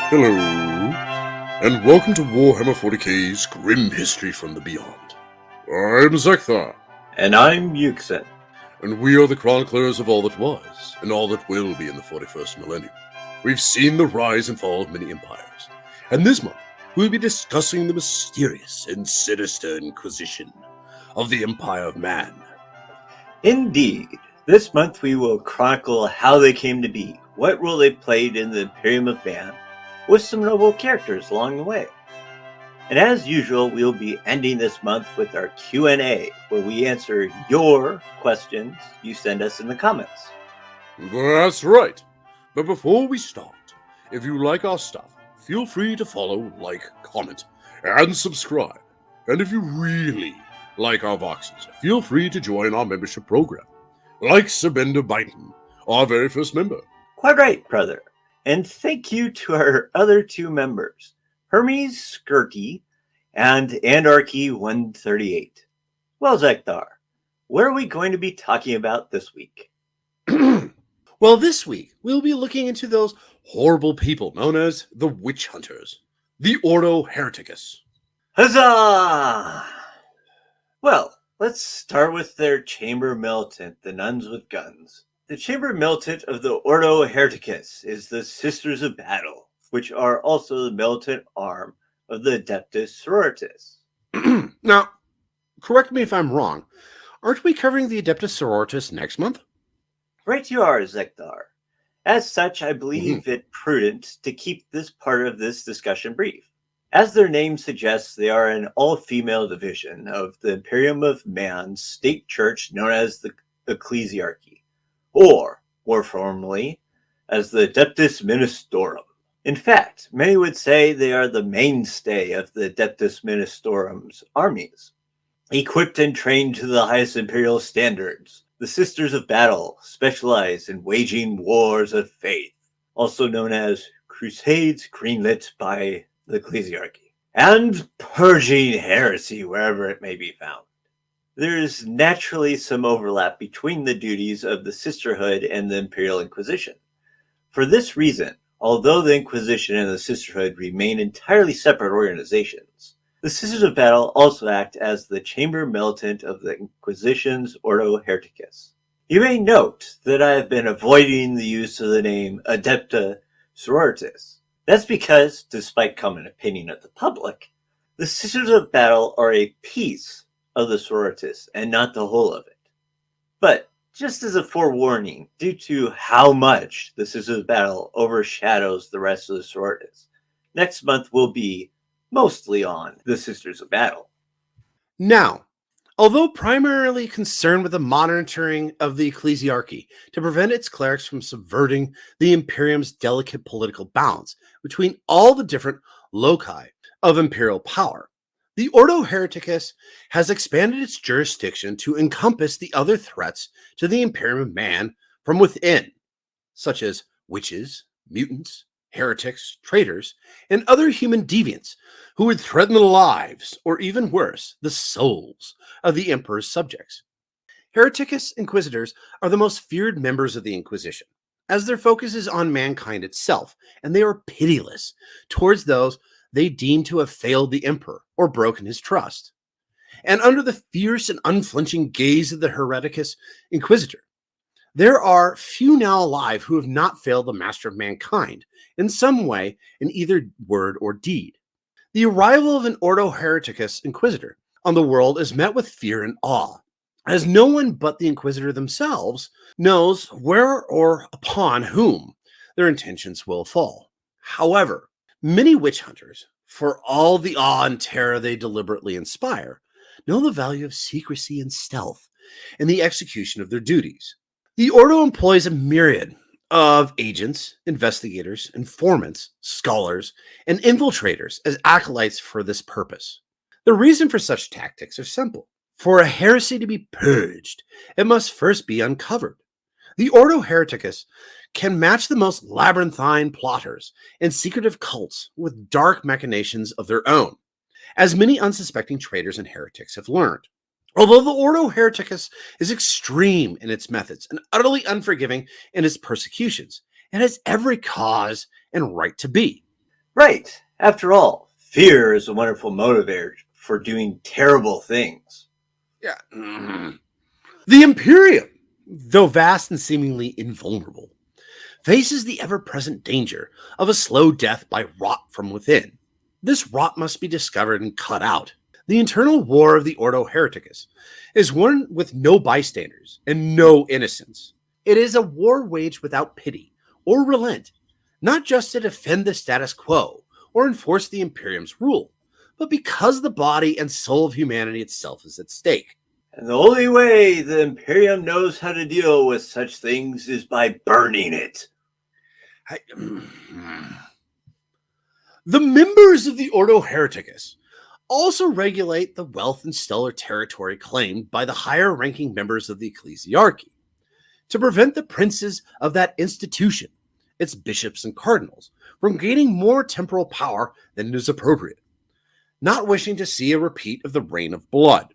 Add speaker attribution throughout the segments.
Speaker 1: Hello, and welcome to Warhammer 40k's Grim History from the Beyond. I'm Zeckthar,
Speaker 2: And I'm Yuksen.
Speaker 1: and we are the chroniclers of all that was, and all that will be in the 41st millennium. We've seen the rise and fall of many empires, and this month we'll be discussing the mysterious and sinister Inquisition of the Empire of Man.
Speaker 2: Indeed, this month we will chronicle how they came to be, what role they played in the Imperium of Man, with some notable characters along the way. And as usual, we'll be ending this month with our Q&A, where we answer your questions you send us in the comments.
Speaker 1: That's right. But before we start, if you like our stuff, feel free to follow, like, comment, and subscribe. And if you really like our voxes, feel free to join our membership program, like Sir Bender Byton, our very first member.
Speaker 2: Quite right, brother. And thank you to our other two members, Hermes Skirky and Anarchy 138. Well, Zeckthar, what are we going to be talking about this week?
Speaker 1: Well, this week, we'll be looking into those horrible people known as the Witch Hunters, the Ordo Hereticus.
Speaker 2: Huzzah! Well, let's start with their chamber militant, the nuns with guns. The chamber militant of the Ordo Hereticus is the Sisters of Battle, which are also the militant arm of the Adeptus Sororitas.
Speaker 1: Now, correct me if I'm wrong, aren't we covering the Adeptus Sororitas next month?
Speaker 2: Right you are, Zeckthar. As such, I believe it prudent to keep this part of this discussion brief. As their name suggests, they are an all-female division of the Imperium of Man's state church known as the Ecclesiarchy, or, more formally, as the Adeptus Ministorum. In fact, many would say they are the mainstay of the Adeptus Ministorum's armies. Equipped and trained to the highest imperial standards, the Sisters of Battle specialize in waging wars of faith, also known as crusades greenlit by the Ecclesiarchy, and purging heresy wherever it may be found. There is naturally some overlap between the duties of the Sisterhood and the Imperial Inquisition. For this reason, although the Inquisition and the Sisterhood remain entirely separate organizations, the Sisters of Battle also act as the chamber militant of the Inquisition's Ordo Hereticus. You may note that I have been avoiding the use of the name Adepta Sororitas. That's because, despite common opinion of the public, the Sisters of Battle are a piece of the Sororitas and not the whole of it. But just as a forewarning, due to how much the Sisters of Battle overshadows the rest of the Sororitas, next month will be mostly on the Sisters of Battle.
Speaker 1: Now, although primarily concerned with the monitoring of the ecclesiarchy to prevent its clerics from subverting the Imperium's delicate political balance between all the different loci of imperial power, the Ordo Hereticus has expanded its jurisdiction to encompass the other threats to the Imperium of Man from within, such as witches, mutants, heretics, traitors, and other human deviants who would threaten the lives, or even worse, the souls of the Emperor's subjects. Hereticus Inquisitors are the most feared members of the Inquisition, as their focus is on mankind itself, and they are pitiless towards those they deem to have failed the Emperor or broken his trust. And under the fierce and unflinching gaze of the Hereticus Inquisitor, there are few now alive who have not failed the master of mankind in some way in either word or deed. The arrival of an Ordo Hereticus Inquisitor on the world is met with fear and awe, as no one but the Inquisitor themselves knows where or upon whom their intentions will fall. However, many witch hunters, for all the awe and terror they deliberately inspire, know the value of secrecy and stealth in the execution of their duties. The Ordo employs a myriad of agents, investigators, informants, scholars, and infiltrators as acolytes for this purpose. The reason for such tactics are simple. For a heresy to be purged, it must first be uncovered. The Ordo Hereticus can match the most labyrinthine plotters and secretive cults with dark machinations of their own, as many unsuspecting traitors and heretics have learned. Although the Ordo Hereticus is extreme in its methods and utterly unforgiving in its persecutions, it has every cause and right to be.
Speaker 2: Right. After all, fear is a wonderful motivator for doing terrible things.
Speaker 1: Yeah. The Imperium, though vast and seemingly invulnerable, faces the ever present danger of a slow death by rot from within. This rot must be discovered and cut out. The internal war of the Ordo Hereticus is one with no bystanders and no innocents. It is a war waged without pity or relent, not just to defend the status quo or enforce the Imperium's rule, but because the body and soul of humanity itself is at stake.
Speaker 2: And the only way the Imperium knows how to deal with such things is by burning it.
Speaker 1: I- the members of the Ordo Hereticus also regulate the wealth and stellar territory claimed by the higher ranking members of the ecclesiarchy to prevent the princes of that institution, its bishops and cardinals, from gaining more temporal power than is appropriate, not wishing to see a repeat of the reign of blood.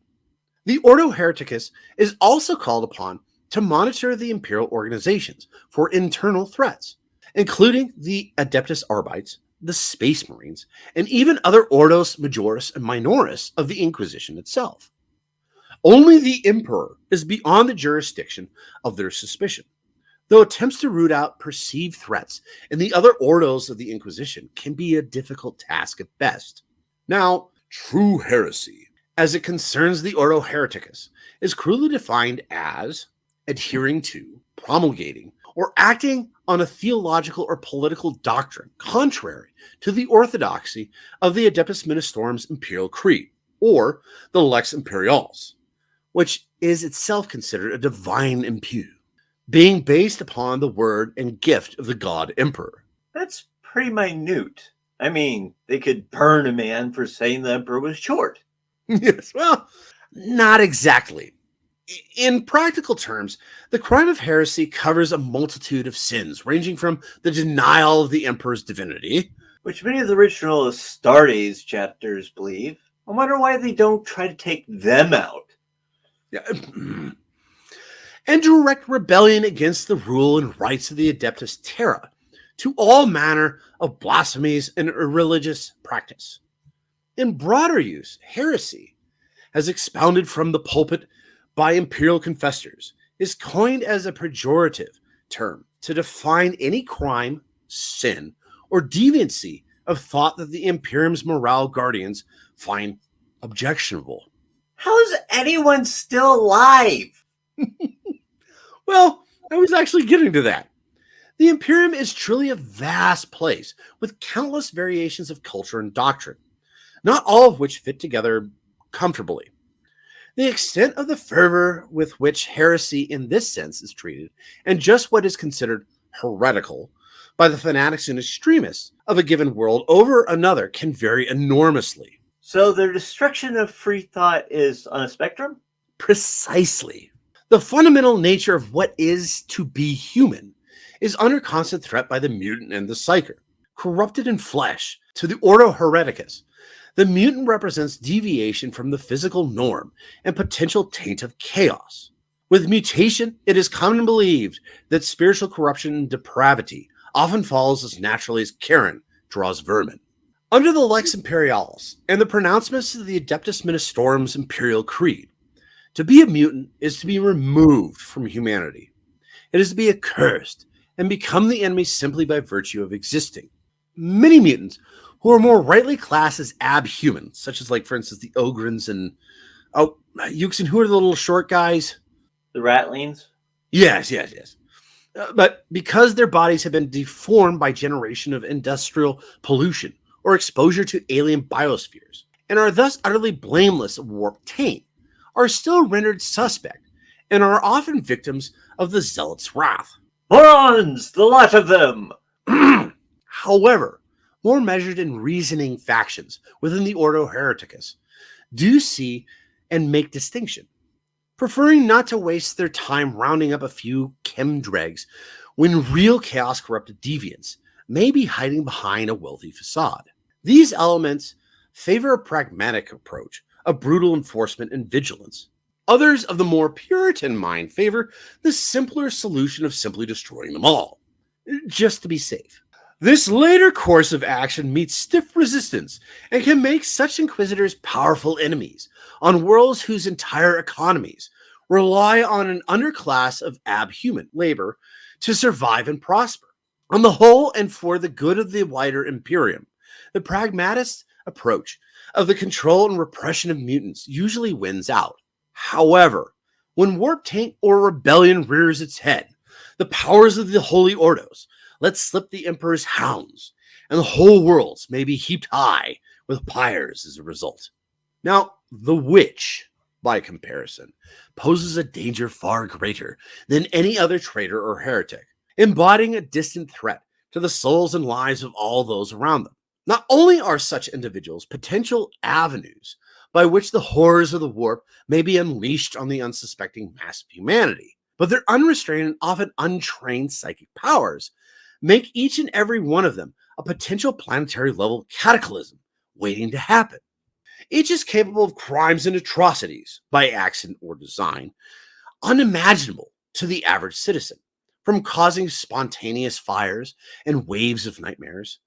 Speaker 1: The Ordo Hereticus is also called upon to monitor the imperial organizations for internal threats, including the Adeptus Arbites, the Space Marines, and even other Ordos Majoris and Minoris of the Inquisition itself. Only the Emperor is beyond the jurisdiction of their suspicion, though attempts to root out perceived threats in the other Ordos of the Inquisition can be a difficult task at best. Now, true heresy, as it concerns the Ordo Hereticus, is crudely defined as adhering to, promulgating, or acting on a theological or political doctrine contrary to the orthodoxy of the Adeptus Ministorum's imperial creed, or the Lex Imperialis, which is itself considered a divine impute, being based upon the word and gift of the god emperor.
Speaker 2: That's pretty minute. I mean, they could burn a man for saying the emperor was short.
Speaker 1: Yes, well, not exactly. In practical terms, the crime of heresy covers a multitude of sins, ranging from the denial of the emperor's divinity,
Speaker 2: which many of the original Astartes chapters believe. I wonder why they don't try to take them out.
Speaker 1: yeah, and direct rebellion against the rule and rights of the Adeptus Terra, to all manner of blasphemies and irreligious practice. In broader use, heresy, as expounded from the pulpit by imperial confessors, is coined as a pejorative term to define any crime, sin, or deviancy of thought that the Imperium's morale guardians find objectionable.
Speaker 2: How is anyone still alive?
Speaker 1: Well, I was actually getting to that. The Imperium is truly a vast place with countless variations of culture and doctrine, not all of which fit together comfortably. The extent of the fervor with which heresy in this sense is treated, and just what is considered heretical by the fanatics and extremists of a given world over another, can vary enormously.
Speaker 2: So their destruction of free thought is on a spectrum?
Speaker 1: Precisely. The fundamental nature of what is to be human is under constant threat by the mutant and the psyker. Corrupted in flesh to the Ordo Hereticus, the mutant represents deviation from the physical norm and potential taint of chaos. With mutation, it is commonly believed that spiritual corruption and depravity often follows as naturally as Charon draws vermin. Under the Lex Imperialis and the pronouncements of the Adeptus Ministorum's imperial creed, to be a mutant is to be removed from humanity. It is to be accursed and become the enemy simply by virtue of existing. Many mutants who are more rightly classed as abhumans, such as, like, for instance, the Ogrins and Yuksen, who are the little short guys?
Speaker 2: The Ratlings?
Speaker 1: Yes. But because their bodies have been deformed by generation of industrial pollution or exposure to alien biospheres, and are thus utterly blameless of warped taint, are still rendered suspect and are often victims of the zealot's wrath.
Speaker 2: Morons, the lot of them!
Speaker 1: However, more measured and reasoning factions within the Ordo Hereticus do see and make distinction, preferring not to waste their time rounding up a few chemdregs when real chaos corrupted deviants may be hiding behind a wealthy facade. These elements favor a pragmatic approach of brutal enforcement and vigilance. Others of the more Puritan mind favor the simpler solution of simply destroying them all, just to be safe. This later course of action meets stiff resistance and can make such inquisitors powerful enemies on worlds whose entire economies rely on an underclass of abhuman labor to survive and prosper. On the whole, and for the good of the wider Imperium, the pragmatist approach of the control and repression of mutants usually wins out. However, when warp taint or rebellion rears its head, the powers of the Holy Ordos let slip the Emperor's hounds, and the whole worlds may be heaped high with pyres as a result. Now, the witch, by comparison, poses a danger far greater than any other traitor or heretic, embodying a distant threat to the souls and lives of all those around them. Not only are such individuals potential avenues by which the horrors of the warp may be unleashed on the unsuspecting mass of humanity, but their unrestrained and often untrained psychic powers make each and every one of them a potential planetary level cataclysm waiting to happen. Each is capable of crimes and atrocities, by accident or design, unimaginable to the average citizen, from causing spontaneous fires and waves of nightmares,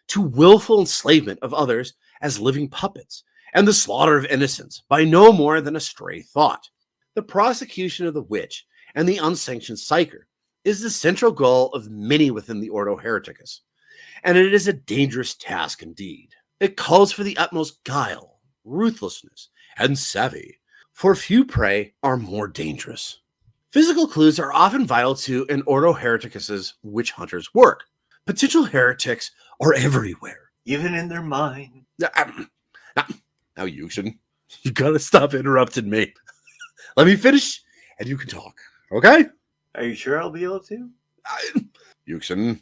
Speaker 1: to willful enslavement of others as living puppets, and the slaughter of innocents by no more than a stray thought. The prosecution of the witch and the unsanctioned psyker is the central goal of many within the Ordo Hereticus, and it is a dangerous task indeed. It calls for the utmost guile, ruthlessness, and savvy, for few prey are more dangerous. Physical clues are often vital to an Ordo Hereticus's witch hunter's work. Potential heretics are everywhere.
Speaker 2: Even in their mind.
Speaker 1: Now, Yuksen, you gotta stop interrupting me. Let me finish, and you can talk, okay?
Speaker 2: Are you sure I'll be able to?
Speaker 1: Yuksen.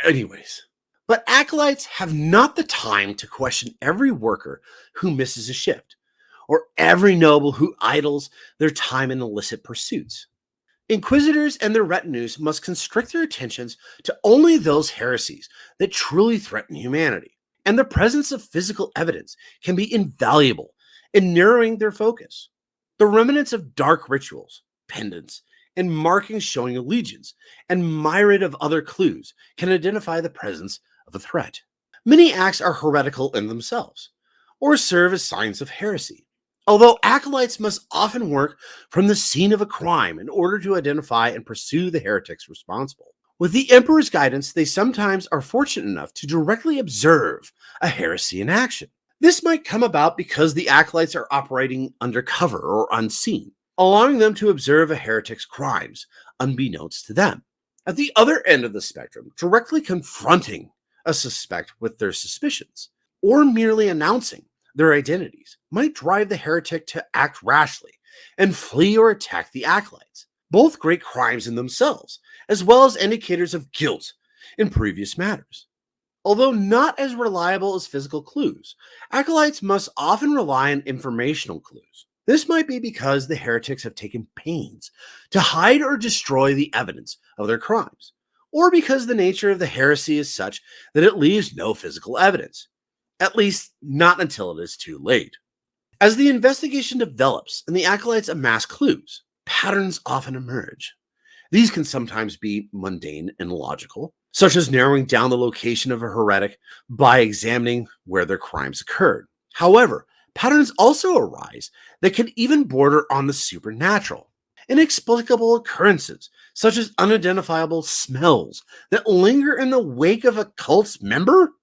Speaker 1: Anyways, but acolytes have not the time to question every worker who misses a shift, or every noble who idles their time in illicit pursuits. Inquisitors and their retinues must constrict their attentions to only those heresies that truly threaten humanity, and the presence of physical evidence can be invaluable in narrowing their focus. The remnants of dark rituals, pendants, and markings showing allegiance, and myriad of other clues can identify the presence of a threat. Many acts are heretical in themselves, or serve as signs of heresy, although acolytes must often work from the scene of a crime in order to identify and pursue the heretics responsible. With the Emperor's guidance, they sometimes are fortunate enough to directly observe a heresy in action. This might come about because the acolytes are operating undercover or unseen, allowing them to observe a heretic's crimes unbeknownst to them. At the other end of the spectrum, directly confronting a suspect with their suspicions, or merely announcing their identities, might drive the heretic to act rashly and flee or attack the acolytes. Both great crimes in themselves, as well as indicators of guilt in previous matters. Although not as reliable as physical clues, acolytes must often rely on informational clues. This might be because the heretics have taken pains to hide or destroy the evidence of their crimes, or because the nature of the heresy is such that it leaves no physical evidence, at least not until it is too late. As the investigation develops and the acolytes amass clues, patterns often emerge. These can sometimes be mundane and logical, such as narrowing down the location of a heretic by examining where their crimes occurred. However, patterns also arise that can even border on the supernatural. Inexplicable occurrences, such as unidentifiable smells that linger in the wake of a cult's member,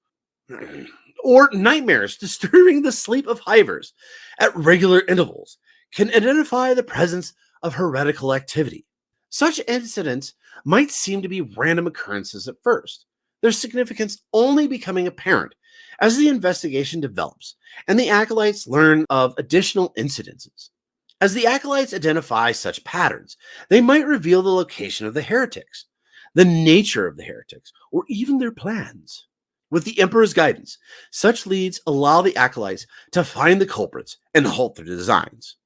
Speaker 1: or nightmares disturbing the sleep of hivers at regular intervals, can identify the presence of heretical activity. Such incidents might seem to be random occurrences at first, their significance only becoming apparent as the investigation develops and the acolytes learn of additional incidences. As the acolytes identify such patterns, they might reveal the location of the heretics, the nature of the heretics, or even their plans. With the Emperor's guidance, such leads allow the acolytes to find the culprits and halt their designs.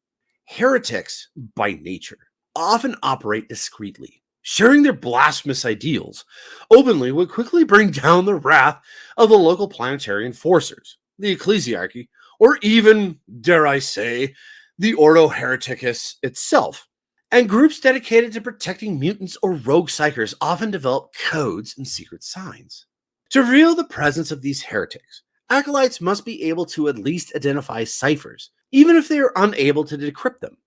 Speaker 1: Heretics, by nature, often operate discreetly. Sharing their blasphemous ideals openly would quickly bring down the wrath of the local planetary enforcers, the ecclesiarchy, or even, dare I say, the Ordo Hereticus itself. And groups dedicated to protecting mutants or rogue psychers often develop codes and secret signs. To reveal the presence of these heretics, acolytes must be able to at least identify ciphers, even if they are unable to decrypt them.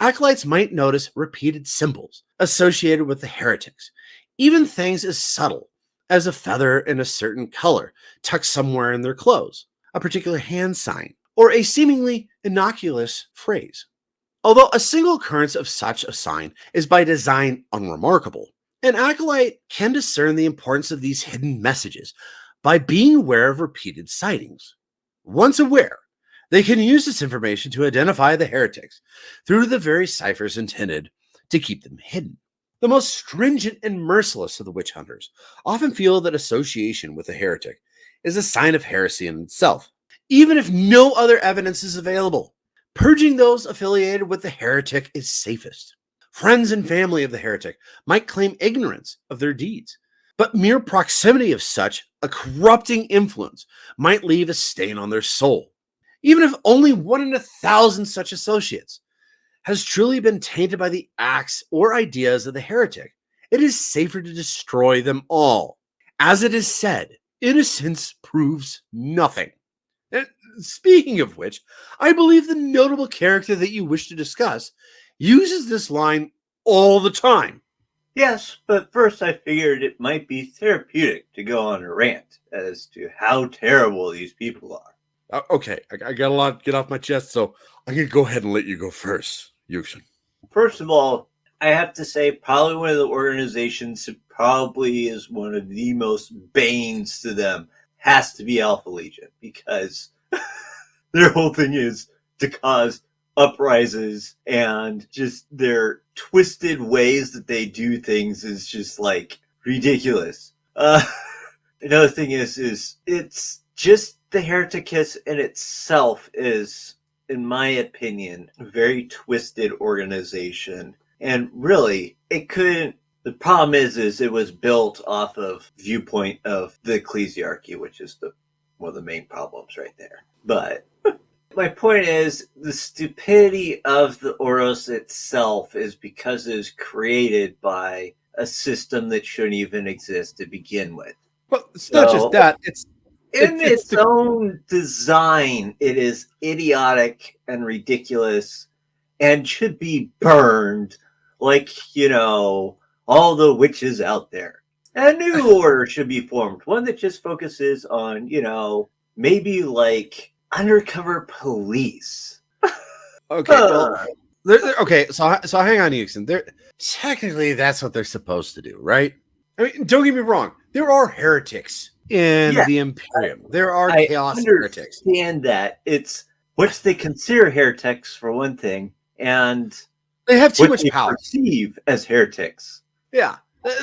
Speaker 1: Acolytes might notice repeated symbols associated with the heretics, even things as subtle as a feather in a certain color tucked somewhere in their clothes, a particular hand sign, or a seemingly innocuous phrase. Although a single occurrence of such a sign is by design unremarkable, an acolyte can discern the importance of these hidden messages by being aware of repeated sightings. Once aware, they can use this information to identify the heretics through the very ciphers intended to keep them hidden. The most stringent and merciless of the witch hunters often feel that association with a heretic is a sign of heresy in itself, even if no other evidence is available. Purging those affiliated with the heretic is safest. Friends and family of the heretic might claim ignorance of their deeds, but mere proximity of such a corrupting influence might leave a stain on their soul. Even if only 1 in 1,000 such associates has truly been tainted by the acts or ideas of the heretic, it is safer to destroy them all. As it is said, innocence proves nothing. And speaking of which, I believe the notable character that you wish to discuss uses this line all the time.
Speaker 2: Yes, but first I figured it might be therapeutic to go on a rant as to how terrible these people are.
Speaker 1: Okay, I got a lot to get off my chest, so I'm going to go ahead and let you go first, Yuksen.
Speaker 2: First of all, I have to say probably one of the organizations that probably is one of the most banes to them has to be Alpha Legion, because their whole thing is to cause uprises, and just their twisted ways that they do things is just like ridiculous. Another thing is it's just the Hereticus in itself is, in my opinion, a very twisted organization. And really, it couldn't. The problem is it was built off of viewpoint of the ecclesiarchy, which is one of the main problems right there. But my point is, the stupidity of the Oros itself is because it is created by a system that shouldn't even exist to begin with.
Speaker 1: Well, it's not just that. It's
Speaker 2: its own design, it is idiotic and ridiculous and should be burned like, all the witches out there. A new order should be formed, one that just focuses on, maybe like undercover police.
Speaker 1: Okay, well, okay, so hang on, Yuksen. Technically, that's what they're supposed to do, right? I mean, don't get me wrong. There are heretics in the Imperium. There are chaos heretics.
Speaker 2: I understand that. It's what they consider heretics, for one thing, and
Speaker 1: they have too much power.
Speaker 2: Perceive as heretics.
Speaker 1: Yeah,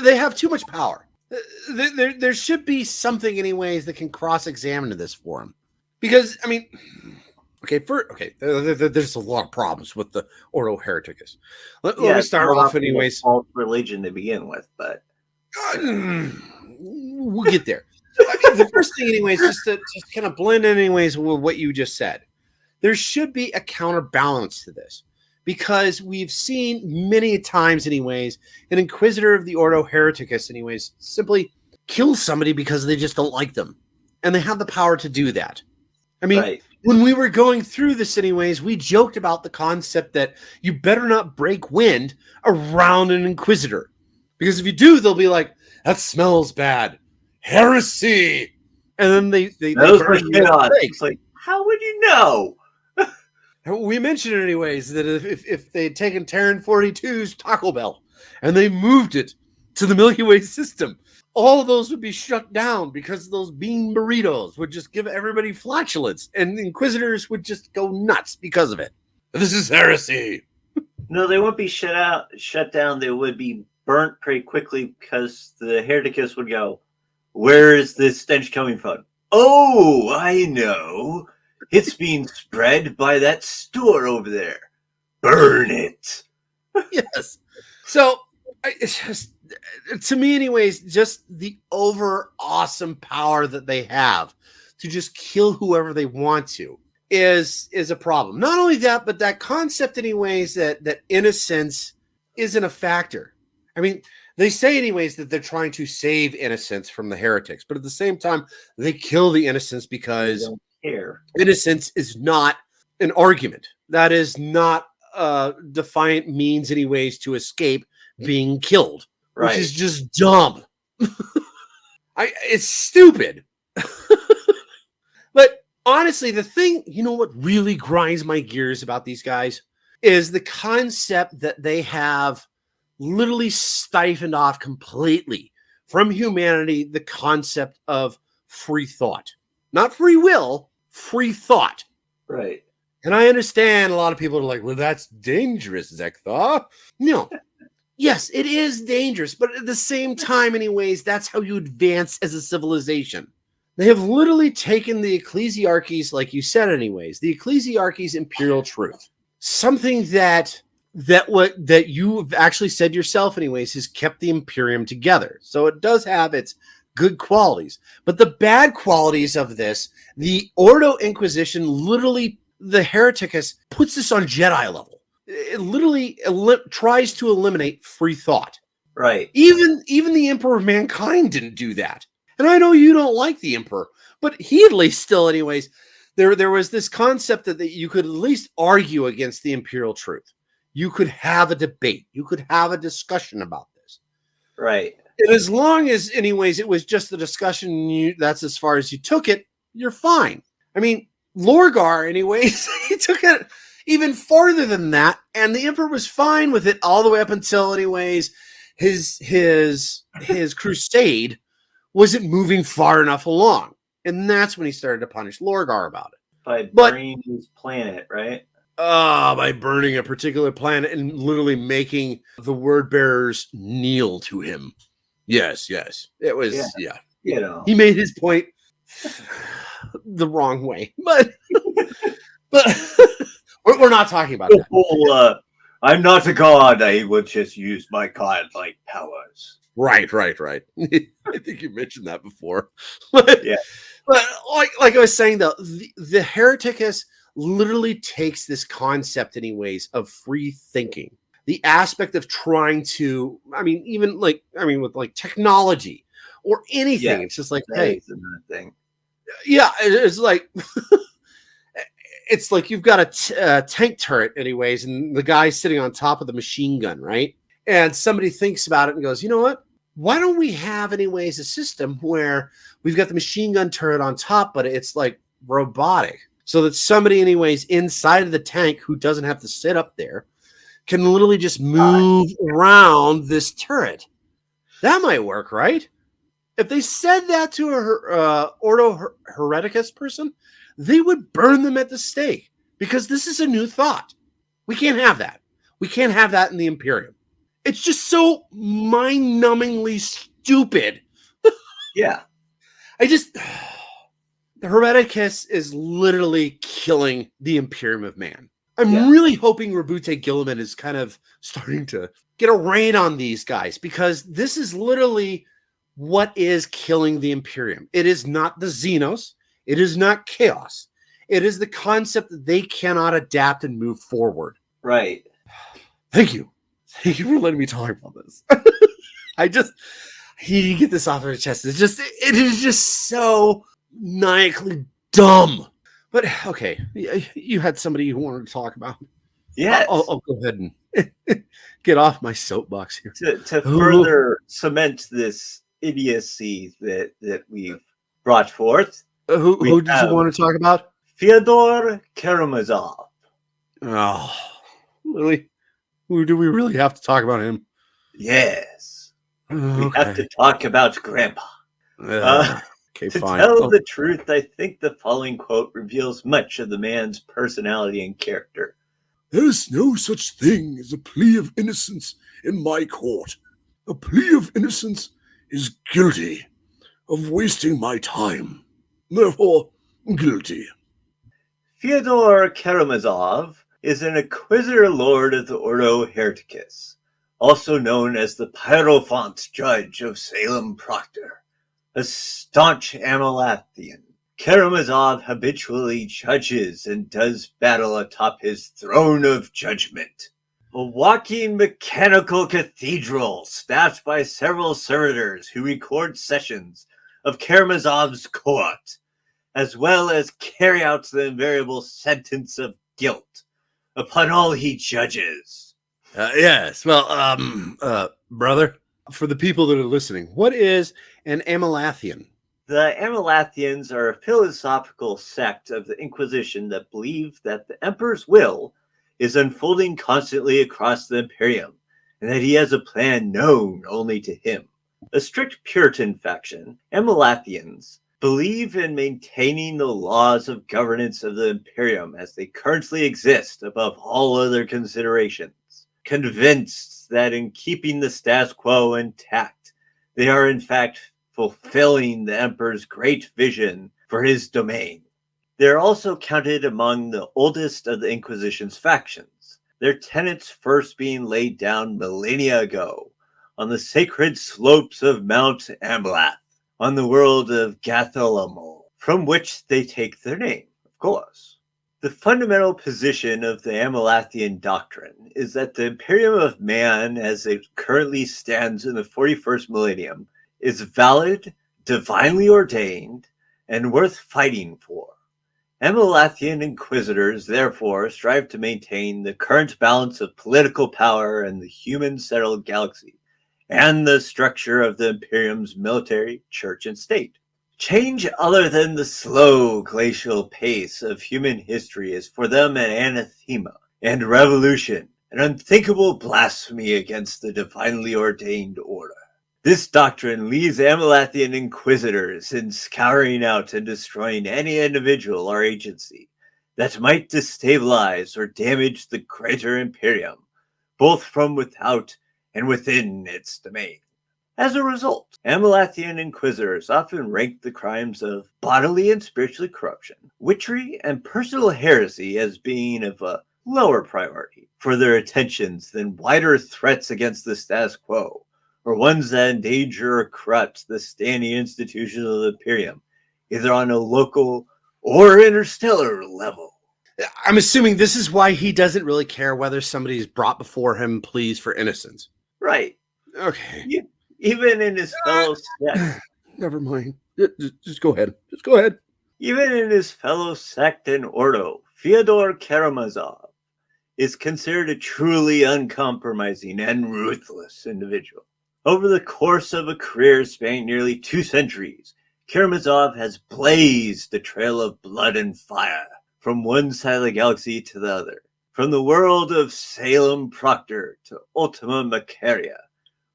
Speaker 1: they have too much power. There should be something, anyways, that can cross-examine this for them. Because, I mean, there's a lot of problems with the Ordo Hereticus. Let me start off, anyways.
Speaker 2: False religion to begin with, but
Speaker 1: we'll get there. So, I mean, the first thing, anyways, just kind of blend in, anyways, with what you just said. There should be a counterbalance to this, because we've seen many times, anyways, an Inquisitor of the Ordo Hereticus, anyways, simply kill somebody because they just don't like them, and they have the power to do that. I mean, when we were going through this, anyways, we joked about the concept that you better not break wind around an Inquisitor, because if you do, they'll be like, "That smells bad, heresy," and then they burn you at the stake.
Speaker 2: Like, how would you know?
Speaker 1: We mentioned it anyways, that if they'd taken Terran 42's Taco Bell and they moved it to the Milky Way system, all of those would be shut down because those bean burritos would just give everybody flatulence, and the Inquisitors would just go nuts because of it. This is heresy.
Speaker 2: No, they wouldn't be shut down. They would be burnt pretty quickly, because the Hereticus would go, "Where is this stench coming from? Oh, I know. It's being spread by that store over there. Burn it."
Speaker 1: Yes. So, it's just, to me, anyways, just the over awesome power that they have to just kill whoever they want to is a problem. Not only that, but that concept, anyways, that innocence isn't a factor. I mean, they say anyways that they're trying to save innocence from the heretics, but at the same time, they kill the innocents
Speaker 2: They
Speaker 1: because
Speaker 2: don't care.
Speaker 1: innocence is not an argument. That is not a defiant means anyways to escape being killed, which is
Speaker 2: Right.
Speaker 1: just dumb. It's stupid. But honestly, the thing, you know what really grinds my gears about these guys is the concept that they have literally stifled off completely from humanity the concept of free thought. Not free will, free thought.
Speaker 2: Right.
Speaker 1: And I understand a lot of people are like, well, that's dangerous, Zeckthar. No. Yes, it is dangerous, but at the same time, anyways, that's how you advance as a civilization. They have literally taken the ecclesiarchy's, like you said, anyways, the ecclesiarchy's imperial truth, something that you've actually said yourself, anyways, has kept the Imperium together. So it does have its good qualities, but the bad qualities of this, the Ordo Inquisition, literally, the Hereticus puts this on Jedi level. It literally tries to eliminate free thought.
Speaker 2: Right.
Speaker 1: Even the Emperor of Mankind didn't do that. And I know you don't like the Emperor, but he at least still, anyways, there was this concept that you could at least argue against the imperial truth. You could have a debate. You could have a discussion about this.
Speaker 2: Right.
Speaker 1: And as long as, anyways, it was just the discussion, that's as far as you took it, you're fine. I mean, Lorgar, anyways, he took it even farther than that, and the Emperor was fine with it all the way up until, anyways, his crusade wasn't moving far enough along. And that's when he started to punish Lorgar about it.
Speaker 2: By burning his planet, right?
Speaker 1: By burning a particular planet and literally making the word bearers kneel to him. Yes. It was, yeah.
Speaker 2: You know.
Speaker 1: He made his point the wrong way. But we're not talking about that.
Speaker 2: Well, I'm not a god. I would just use my godlike powers.
Speaker 1: Right. I think you mentioned that before. But,
Speaker 2: yeah.
Speaker 1: But like I was saying, though, the Hereticus literally takes this concept, anyways, of free thinking. The aspect of trying to, with like technology or anything. It's just like, hey,
Speaker 2: thing.
Speaker 1: Yeah, it's like it's like you've got a tank turret, anyways, and the guy's sitting on top of the machine gun, right? And somebody thinks about it and goes, you know what? Why don't we have, anyways, a system where we've got the machine gun turret on top, but it's like robotic, so that somebody, anyways, inside of the tank who doesn't have to sit up there can literally just move around this turret. That might work, right? If they said that to a Ordo Hereticus person, they would burn them at the stake, because this is a new thought. We can't have that. We can't have that in the Imperium. It's just so mind-numbingly stupid.
Speaker 2: Yeah.
Speaker 1: The Hereticus is literally killing the Imperium of Man. I'm really hoping Rabute Gilliman is kind of starting to get a rein on these guys, because this is literally what is killing the Imperium. It is not the Xenos. It is not chaos. It is the concept that they cannot adapt and move forward.
Speaker 2: Right.
Speaker 1: Thank you. Thank you for letting me talk about this. I need to get this off of my chest. It is just so maniacally dumb. But okay, you had somebody you wanted to talk about.
Speaker 2: Yeah.
Speaker 1: I'll go ahead and get off my soapbox here.
Speaker 2: To further cement this idiocy that we've brought forth.
Speaker 1: Who did you want to talk about?
Speaker 2: Fyodor Karamazov.
Speaker 1: Oh, really? Do we really have to talk about him?
Speaker 2: Yes. We have to talk about Grandpa.
Speaker 1: Okay,
Speaker 2: to
Speaker 1: fine.
Speaker 2: tell the truth, I think the following quote reveals much of the man's personality and character.
Speaker 3: There is no such thing as a plea of innocence in my court. A plea of innocence is guilty of wasting my time. Therefore, guilty.
Speaker 2: Fyodor Karamazov is an Inquisitor Lord of the Ordo Hereticus, also known as the Hierophant Judge of Salem Proctor, a staunch Amalathian. Karamazov habitually judges and does battle atop his throne of judgment. A walking mechanical cathedral staffed by several servitors who record sessions of Karamazov's court, as well as carry out the invariable sentence of guilt upon all he judges.
Speaker 1: Yes. Well, brother, for the people that are listening, what is an Amelathian?
Speaker 2: The Amelathians are a philosophical sect of the Inquisition that believe that the Emperor's will is unfolding constantly across the Imperium, and that he has a plan known only to him. A strict Puritan faction, Amelathians believe in maintaining the laws of governance of the Imperium as they currently exist above all other considerations, convinced that in keeping the status quo intact, they are in fact fulfilling the Emperor's great vision for his domain. They are also counted among the oldest of the Inquisition's factions, their tenets first being laid down millennia ago on the sacred slopes of Mount Amlath, on the world of Gathalamol, from which they take their name, of course. The fundamental position of the Amelathian doctrine is that the Imperium of Man, as it currently stands in the 41st millennium, is valid, divinely ordained, and worth fighting for. Amelathian inquisitors, therefore, strive to maintain the current balance of political power in the human-settled galaxy and the structure of the Imperium's military, church, and state. Change other than the slow glacial pace of human history is for them an anathema and revolution, an unthinkable blasphemy against the divinely ordained order. This doctrine leaves Amelathian inquisitors in scouring out and destroying any individual or agency that might destabilize or damage the greater Imperium, both from without and within its domain. As a result, Amelathian inquisitors often rank the crimes of bodily and spiritual corruption, witchery, and personal heresy as being of a lower priority for their attentions than wider threats against the status quo, or ones that endanger or corrupt the standing institutions of the Imperium, either on a local or interstellar level.
Speaker 1: I'm assuming this is why he doesn't really care whether somebody is brought before him pleas for innocence.
Speaker 2: Right.
Speaker 1: Okay.
Speaker 2: Even in his fellow sect.
Speaker 1: Never mind. Just go ahead. Just go ahead.
Speaker 2: Even in his fellow sect and Ordo, Fyodor Karamazov is considered a truly uncompromising and ruthless individual. Over the course of a career spanning nearly 2 centuries, Karamazov has blazed a trail of blood and fire from one side of the galaxy to the other, from the world of Salem Proctor to Ultima Macaria,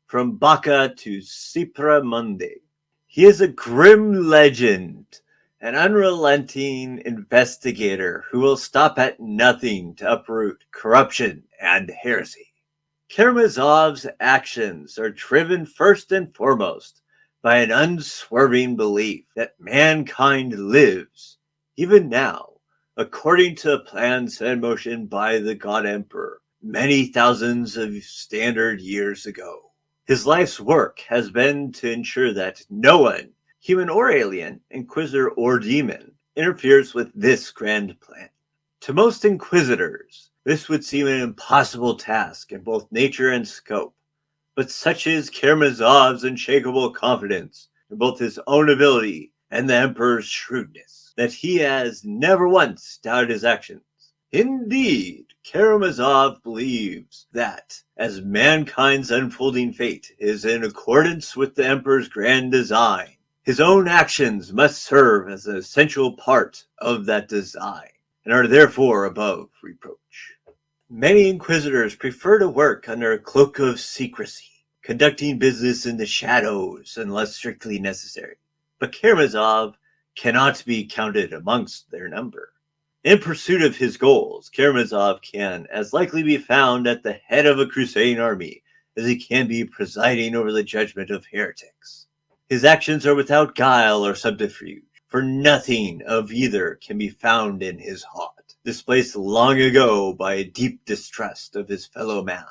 Speaker 2: from Baca to Cipra Mundi. He is a grim legend, an unrelenting investigator who will stop at nothing to uproot corruption and heresy. Karamazov's actions are driven first and foremost by an unswerving belief that mankind lives, even now, according to a plan set in motion by the God Emperor many thousands of standard years ago. His life's work has been to ensure that no one, human or alien, inquisitor or demon, interferes with this grand plan. To most inquisitors, this would seem an impossible task in both nature and scope, but such is Karamazov's unshakable confidence in both his own ability and the Emperor's shrewdness, that he has never once doubted his actions. Indeed, Karamazov believes that, as mankind's unfolding fate is in accordance with the Emperor's grand design, his own actions must serve as an essential part of that design, and are therefore above reproach. Many inquisitors prefer to work under a cloak of secrecy, conducting business in the shadows unless strictly necessary. But Karamazov cannot be counted amongst their number. In pursuit of his goals, Karamazov can as likely be found at the head of a crusading army as he can be presiding over the judgment of heretics. His actions are without guile or subterfuge, for nothing of either can be found in his heart, displaced long ago by a deep distrust of his fellow man.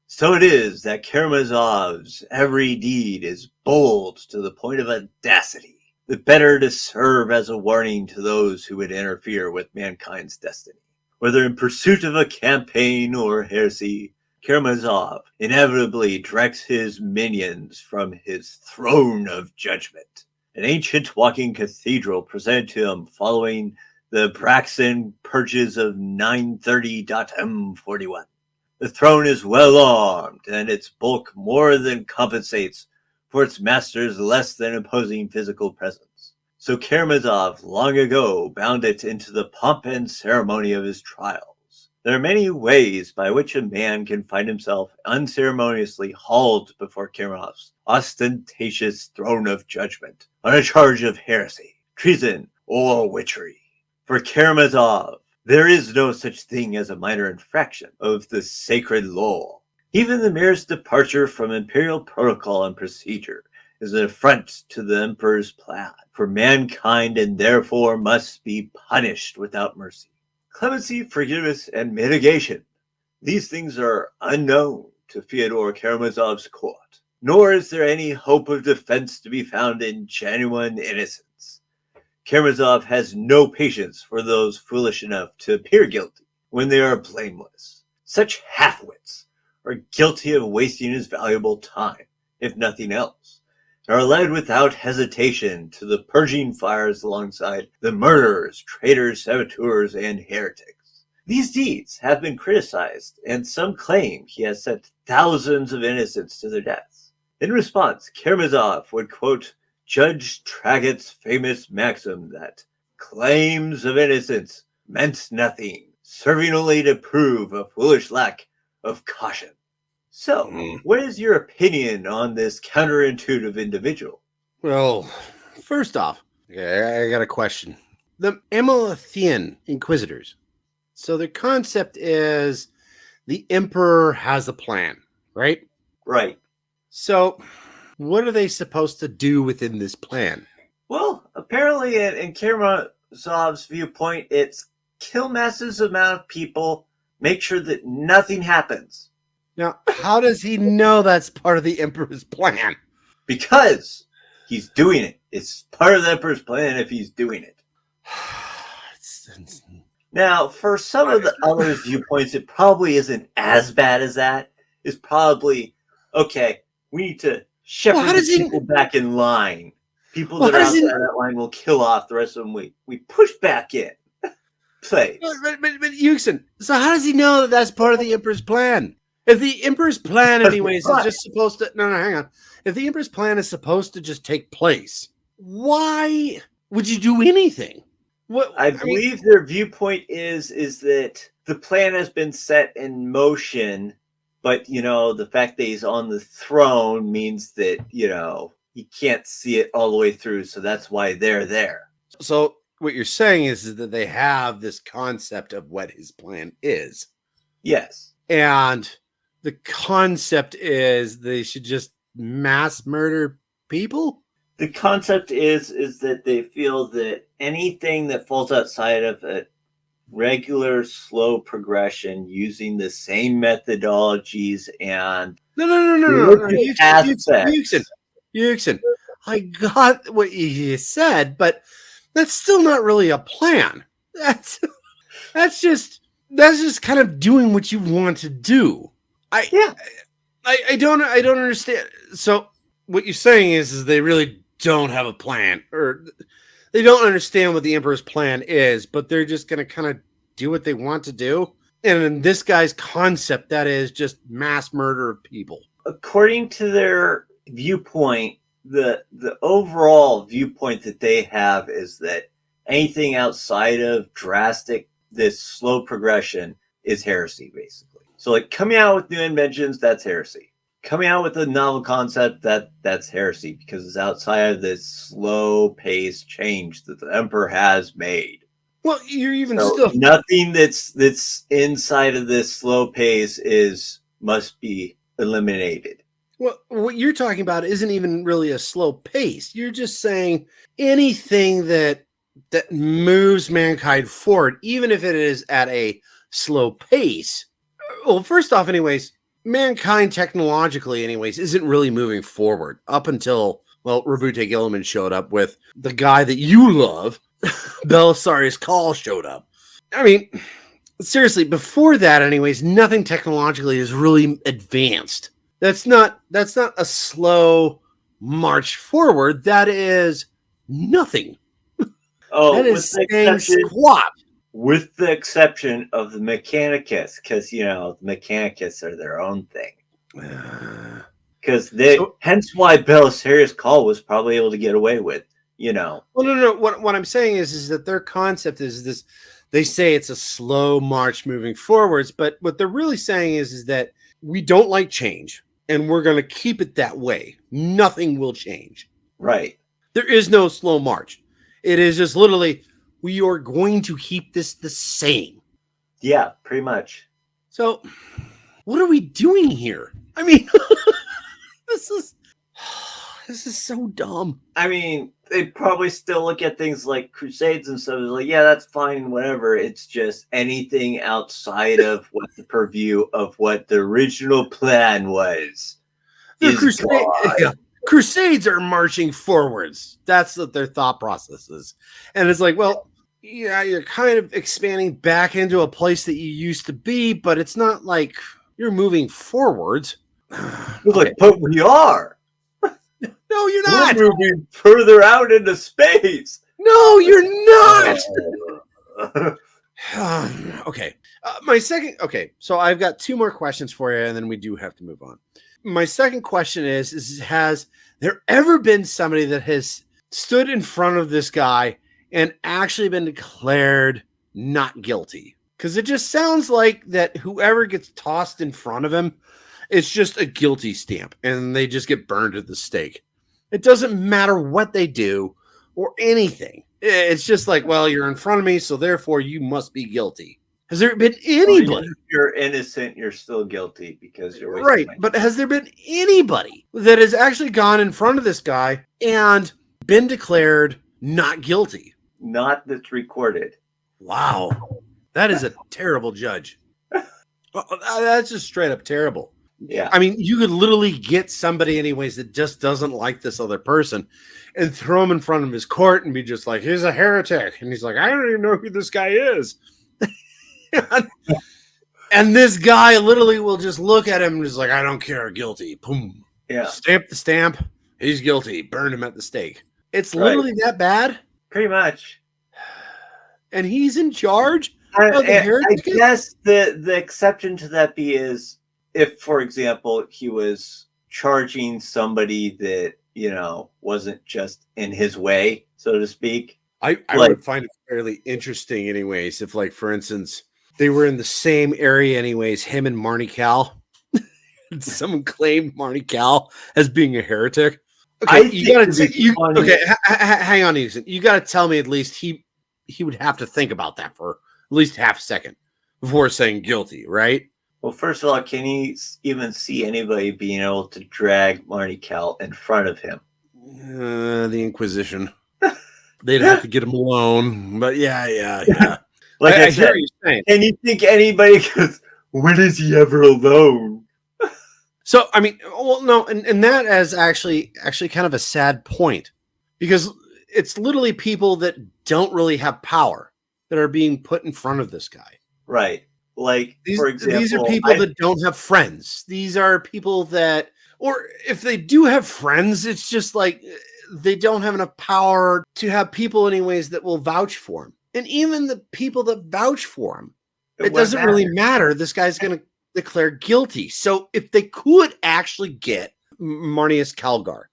Speaker 2: So it is that Karamazov's every deed is bold to the point of audacity, the better to serve as a warning to those who would interfere with mankind's destiny. Whether in pursuit of a campaign or heresy, Karamazov inevitably directs his minions from his throne of judgment, an ancient walking cathedral presented to him following the Braxton purges of 930.M41. The throne is well armed, and its bulk more than compensates for its master's less than imposing physical presence. So Karamazov long ago bound it into the pomp and ceremony of his trials. There are many ways by which a man can find himself unceremoniously hauled before Karamov's ostentatious throne of judgment on a charge of heresy, treason, or witchery. For Karamazov, there is no such thing as a minor infraction of the sacred law. Even the merest departure from imperial protocol and procedure is an affront to the emperor's plan for mankind and therefore must be punished without mercy. Clemency, forgiveness, and mitigation. These things are unknown to Fyodor Karamazov's court, nor is there any hope of defense to be found in genuine innocence. Karamazov has no patience for those foolish enough to appear guilty when they are blameless. Such half-wits are guilty of wasting his valuable time, if nothing else, and are led without hesitation to the purging fires alongside the murderers, traitors, saboteurs, and heretics. These deeds have been criticized, and some claim he has sent thousands of innocents to their deaths. In response, Karamazov would quote Judge Traggett's famous maxim that claims of innocence meant nothing, serving only to prove a foolish lack of caution. So, what is your opinion on this counterintuitive individual?
Speaker 1: Well, first off, I got a question. The Amalthean Inquisitors. So their concept is the Emperor has a plan, right?
Speaker 2: Right.
Speaker 1: So what are they supposed to do within this plan?
Speaker 2: Well, apparently in Karamazov's viewpoint, it's kill massive amount of people, make sure that nothing happens.
Speaker 1: Now, how does he know that's part of the Emperor's plan?
Speaker 2: Because he's doing it. It's part of the Emperor's plan if he's doing it. Now, for some of the other viewpoints, it probably isn't as bad as that. It's probably, okay, we need to shepherd the people back in line. People that are outside that line will kill off. The rest of them, we push back in. Please.
Speaker 1: But Yuksen, so how does he know that that's part of the Emperor's plan? If the Emperor's plan, anyways, is just supposed to... No, hang on. If the Emperor's plan is supposed to just take place, why would you do anything?
Speaker 2: I believe their viewpoint is that the plan has been set in motion, but, the fact that he's on the throne means that, he can't see it all the way through, so that's why they're there.
Speaker 1: So what you're saying is that they have this concept of what his plan is.
Speaker 2: Yes.
Speaker 1: And the concept is they should just mass murder people?
Speaker 2: The concept is that they feel that anything that falls outside of a regular slow progression using the same methodologies and
Speaker 1: no. Yuksen, I got what you said, but that's still not really a plan. That's just kind of doing what you want to do. I don't understand. So what you're saying is they really don't have a plan, or they don't understand what the Emperor's plan is, but they're just going to kind of do what they want to do. And in this guy's concept, that is just mass murder of people.
Speaker 2: According to their viewpoint, the overall viewpoint that they have is that anything outside of this slow progression is heresy, basically. So like coming out with new inventions, that's heresy. Coming out with a novel concept, that's heresy because it's outside of this slow pace change that the Emperor has made.
Speaker 1: Well, you're even
Speaker 2: nothing that's inside of this slow pace must be eliminated.
Speaker 1: Well, what you're talking about isn't even really a slow pace. You're just saying anything that moves mankind forward, even if it is at a slow pace. Well, first off, anyways, mankind technologically, anyways, isn't really moving forward up until, Rabute Gilliman showed up with the guy that you love, Belisarius Call showed up. I mean, seriously, before that, anyways, nothing technologically is really advanced. That's not a slow march forward. That is nothing.
Speaker 2: Oh,
Speaker 1: That is
Speaker 2: with the
Speaker 1: staying
Speaker 2: exception
Speaker 1: squat.
Speaker 2: of the Mechanicus, because the Mechanicus are their own thing. Because
Speaker 1: So,
Speaker 2: hence why Belisarius' call was probably able to get away with.
Speaker 1: well, no. What I'm saying is that their concept is this. They say it's a slow march moving forwards, but what they're really saying is that we don't like change, and we're going to keep it that way. Nothing will change.
Speaker 2: Right.
Speaker 1: There is no slow march. It is just literally we are going to keep this the same.
Speaker 2: Yeah, pretty much.
Speaker 1: So, what are we doing here? I mean, this is so dumb.
Speaker 2: I mean, they probably still look at things like Crusades and stuff as like, yeah, that's fine, whatever. It's just anything outside of what the purview of what the original plan was.
Speaker 1: Crusades are marching forwards. That's what their thought process is. And it's like, well, yeah, you're kind of expanding back into a place that you used to be, but it's not like you're moving forwards.
Speaker 2: Like, but we are.
Speaker 1: No, you're not.
Speaker 2: We're moving further out into space.
Speaker 1: No, you're not. Okay. Okay. So I've got two more questions for you, and then we do have to move on. My second question is has there ever been somebody that has stood in front of this guy and actually been declared not guilty? Because it just sounds like that whoever gets tossed in front of him, it's just a guilty stamp, and they just get burned at the stake. It doesn't matter what they do or anything. It's just like, well, you're in front of me, so therefore you must be guilty. Has there been anybody?
Speaker 2: If you're innocent, you're still guilty because you're
Speaker 1: right. But has there been anybody that has actually gone in front of this guy and been declared not guilty?
Speaker 2: Not that's recorded.
Speaker 1: Wow. That is a terrible judge. That's just straight up terrible.
Speaker 2: Yeah.
Speaker 1: I mean, you could literally get somebody anyways that just doesn't like this other person and throw him in front of his court and be just like, he's a heretic. And he's like, I don't even know who this guy is. And this guy literally will just look at him and is like, I don't care, guilty. Boom.
Speaker 2: Yeah.
Speaker 1: Stamp the stamp. He's guilty. Burn him at the stake. It's literally that bad.
Speaker 2: Pretty much.
Speaker 1: And he's in charge of the
Speaker 2: Hereticus? I guess the exception to that is if, for example, he was charging somebody that, wasn't just in his way, so to speak.
Speaker 1: I would find it fairly interesting anyways if, like, for instance, they were in the same area anyways, him and Marnie Cal. Someone claimed Marnie Cal as being a heretic. Okay, you gotta hang on, Yuksen. You gotta tell me at least he would have to think about that for at least half a second before saying guilty, right?
Speaker 2: Well, first of all, can he even see anybody being able to drag Marnie Cal in front of him?
Speaker 1: The Inquisition. They'd have to get him alone. But yeah.
Speaker 2: Like I said, hear what you're saying. And you think anybody goes, when is he ever alone?
Speaker 1: So, I mean, well, no, and that is actually kind of a sad point because it's literally people that don't really have power that are being put in front of this guy.
Speaker 2: Right. Like, for example,
Speaker 1: these are people that don't have friends. These are people that, or if they do have friends, it's just like they don't have enough power to have people anyways that will vouch for him. And even the people that vouch for him, it doesn't really matter. This guy's going to declare guilty. So if they could actually get Marnius Calgar,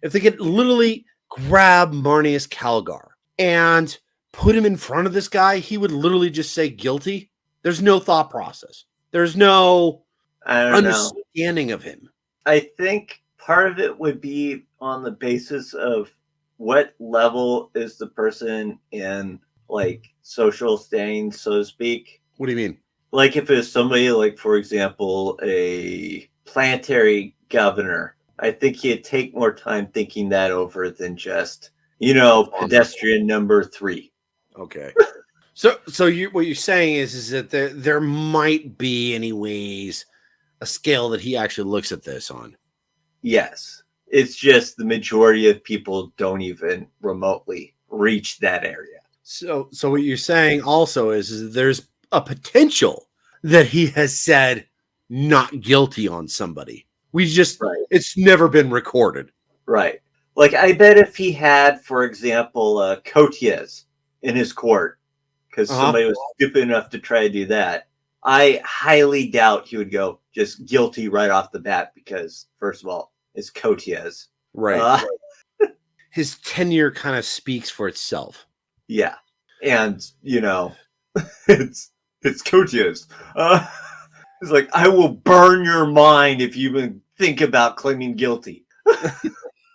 Speaker 1: if they could literally grab Marnius Calgar and put him in front of this guy, he would literally just say guilty. There's no thought process. There's no understanding of him.
Speaker 2: I think part of it would be on the basis of what level is the person in, like, social standing, so to speak.
Speaker 1: What do you mean?
Speaker 2: Like if it's somebody like, for example, a planetary governor, I think he'd take more time thinking that over than just, pedestrian number 3.
Speaker 1: Okay. So what you're saying is that there might be anyways a scale that he actually looks at this on.
Speaker 2: Yes. It's just the majority of people don't even remotely reach that area.
Speaker 1: So what you're saying also is there's a potential that he has said not guilty on somebody.
Speaker 2: Right.
Speaker 1: It's never been recorded.
Speaker 2: Right. Like, I bet if he had, for example, Cotias in his court, because somebody was stupid enough to try to do that, I highly doubt he would go just guilty right off the bat because, first of all, it's Cotias.
Speaker 1: Right. His tenure kind of speaks for itself.
Speaker 2: Yeah. And, it's Cotias. It's like, I will burn your mind if you even think about claiming guilty.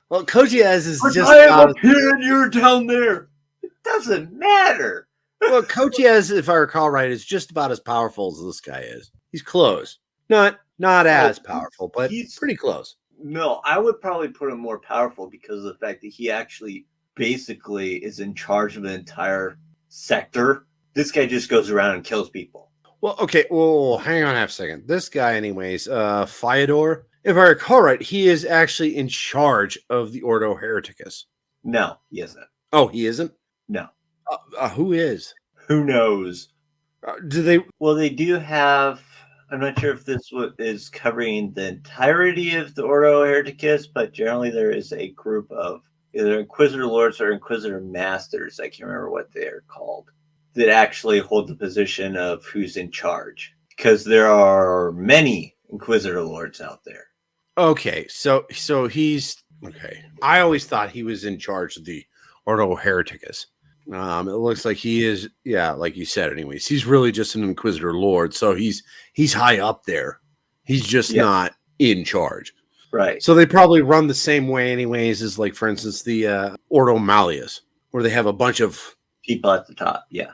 Speaker 1: Well, Cotias is just
Speaker 2: I am up here and you're down there. It doesn't matter.
Speaker 1: Well, Cotias, if I recall right, is just about as powerful as this guy is. He's close. Not as powerful, but he's pretty close.
Speaker 2: No, I would probably put him more powerful because of the fact that he actually basically is in charge of an entire sector. This guy just goes around and kills people.
Speaker 1: Well, okay. Well, hang on half a second. This guy, anyways, Fyodor, if I recall right, he is actually in charge of the Ordo Hereticus.
Speaker 2: No, he isn't.
Speaker 1: Oh, he isn't?
Speaker 2: No.
Speaker 1: Who is?
Speaker 2: Who knows?
Speaker 1: Do they?
Speaker 2: Well, they do have. I'm not sure if this is covering the entirety of the Ordo Hereticus, but generally there is a group of either Inquisitor Lords or Inquisitor Masters. I can't remember what they are called. That actually hold the position of who's in charge, because there are many Inquisitor Lords out there.
Speaker 1: Okay, so he's okay. I always thought he was in charge of the Ordo Hereticus. It looks like he is, yeah, like you said. Anyways, he's really just an Inquisitor Lord, so he's high up there. He's just not in charge,
Speaker 2: right?
Speaker 1: So they probably run the same way, anyways, as like, for instance, the Ordo Malleus, where they have a bunch of
Speaker 2: people at the top. Yeah,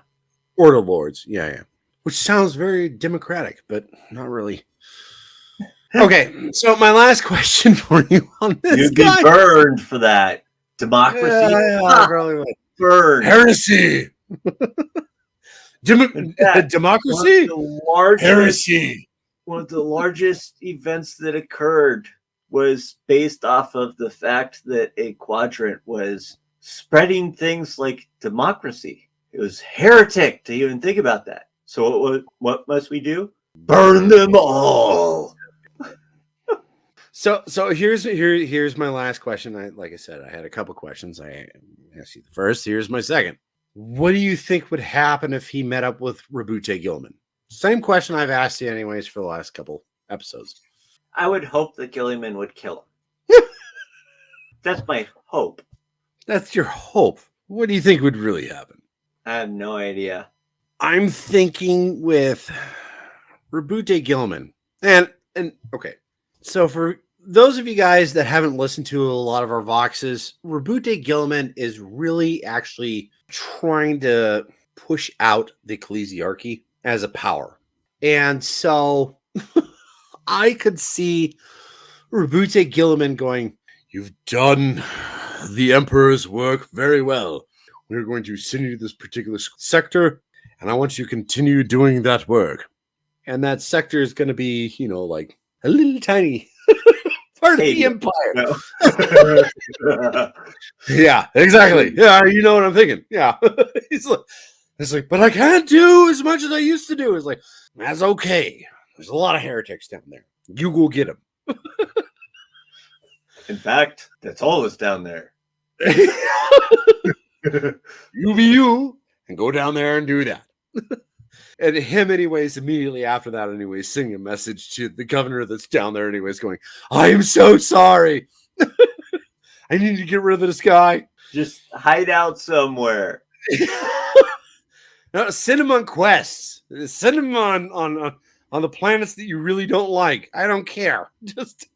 Speaker 1: Ordo Lords. Yeah, which sounds very democratic, but not really. Okay, so my last question for you on this
Speaker 2: You'd
Speaker 1: guy.
Speaker 2: Be burned for that. Democracy?
Speaker 1: Yeah, I probably would.
Speaker 2: Burn.
Speaker 1: Heresy. Democracy? Heresy.
Speaker 2: One of the largest events that occurred was based off of the fact that a quadrant was spreading things like democracy. It was heretic to even think about that. So what must we do? Burn them all.
Speaker 1: So here's my last question. Like I said, I had a couple questions. I asked you the first. Here's my second. What do you think would happen if he met up with Rabute Gilman? Same question I've asked you anyways for the last couple episodes.
Speaker 2: I would hope that Gilliman would kill him. That's my hope.
Speaker 1: That's your hope. What do you think would really happen?
Speaker 2: I have no idea.
Speaker 1: I'm thinking with Rabute Gilman. And okay. So for those of you guys that haven't listened to a lot of our Voxes, Rabute Gilman is really actually trying to push out the ecclesiarchy as a power. And so I could see Rabute Gilman going, "You've done the Emperor's work very well. We're going to send you to this particular sector, and I want you to continue doing that work." And that sector is going to be, like a little tiny part of the empire.
Speaker 2: No.
Speaker 1: Yeah, exactly. Yeah, you know what I'm thinking. Yeah. It's like, but I can't do as much as I used to do. It's like, that's okay. There's a lot of heretics down there. You go get them.
Speaker 2: In fact, that's all that's down there.
Speaker 1: You be you and go down there and do that. And him, anyways, immediately after that, anyways, sending a message to the governor that's down there, anyways, going, "I am so sorry. I need to get rid of this guy.
Speaker 2: Just hide out somewhere."
Speaker 1: No, send him on quests. Send him on the planets that you really don't like. I don't care. Just,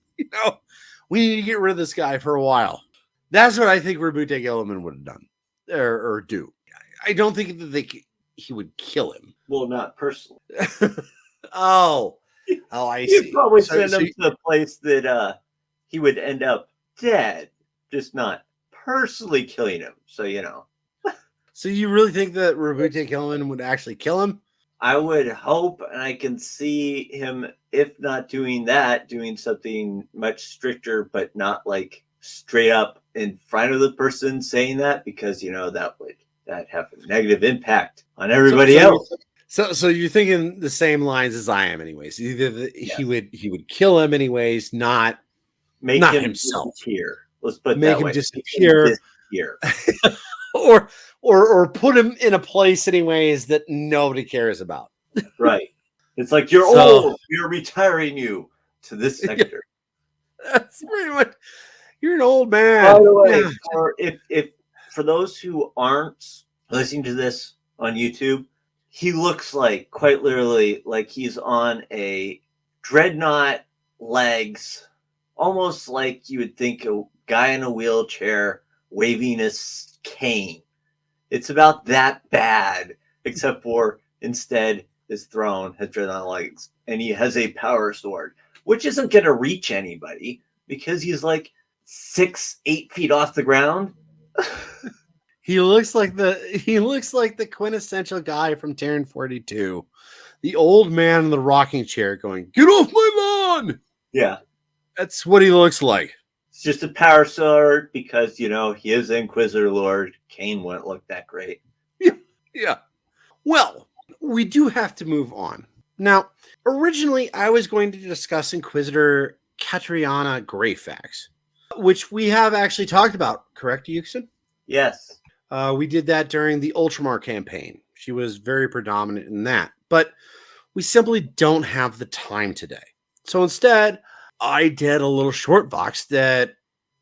Speaker 1: we need to get rid of this guy for a while. That's what I think Rabute Gilman would have done or do. I don't think that he would kill him.
Speaker 2: Well, not personally.
Speaker 1: Oh, I see.
Speaker 2: You'd probably send him to a place that he would end up dead, just not personally killing him. So,
Speaker 1: So you really think that Rabute Gilman would actually kill him?
Speaker 2: I would hope, and I can see him, if not doing that, doing something much stricter, but not like straight up in front of the person saying that, because, that would have a negative impact on everybody else.
Speaker 1: So you're thinking the same lines as I am, anyways. Either
Speaker 2: Yes.
Speaker 1: he would kill him anyways, not
Speaker 2: Make
Speaker 1: not
Speaker 2: him
Speaker 1: himself.
Speaker 2: disappear. Let's put it
Speaker 1: Make
Speaker 2: that
Speaker 1: him
Speaker 2: way.
Speaker 1: disappear,
Speaker 2: Disappear.
Speaker 1: or or put him in a place anyways that nobody cares about.
Speaker 2: Right. It's like you're
Speaker 1: So
Speaker 2: old. We're retiring you to this sector.
Speaker 1: that's pretty much. You're an old
Speaker 2: By
Speaker 1: man.
Speaker 2: the way,
Speaker 1: Yeah.
Speaker 2: for those who aren't listening to this on YouTube, he looks like quite literally like he's on a dreadnought legs, almost like you would think a guy in a wheelchair waving a cane. It's about that bad, except for instead his throne has dreadnought legs and he has a power sword, which isn't going to reach anybody because he's like 8 feet off the ground.
Speaker 1: He looks like the quintessential guy from Terran 42. The old man in the rocking chair going, "Get off my lawn!"
Speaker 2: Yeah.
Speaker 1: That's what he looks like.
Speaker 2: It's just a power sword because, he is Inquisitor Lord. Kane wouldn't look that great.
Speaker 1: Yeah. Well, we do have to move on. Now, originally, I was going to discuss Inquisitor Katriana Greyfax, which we have actually talked about, correct, Yuksen?
Speaker 2: Yes.
Speaker 1: We did that during the Ultramar campaign. She was very predominant in that, but we simply don't have the time today. So instead, I did a little short box that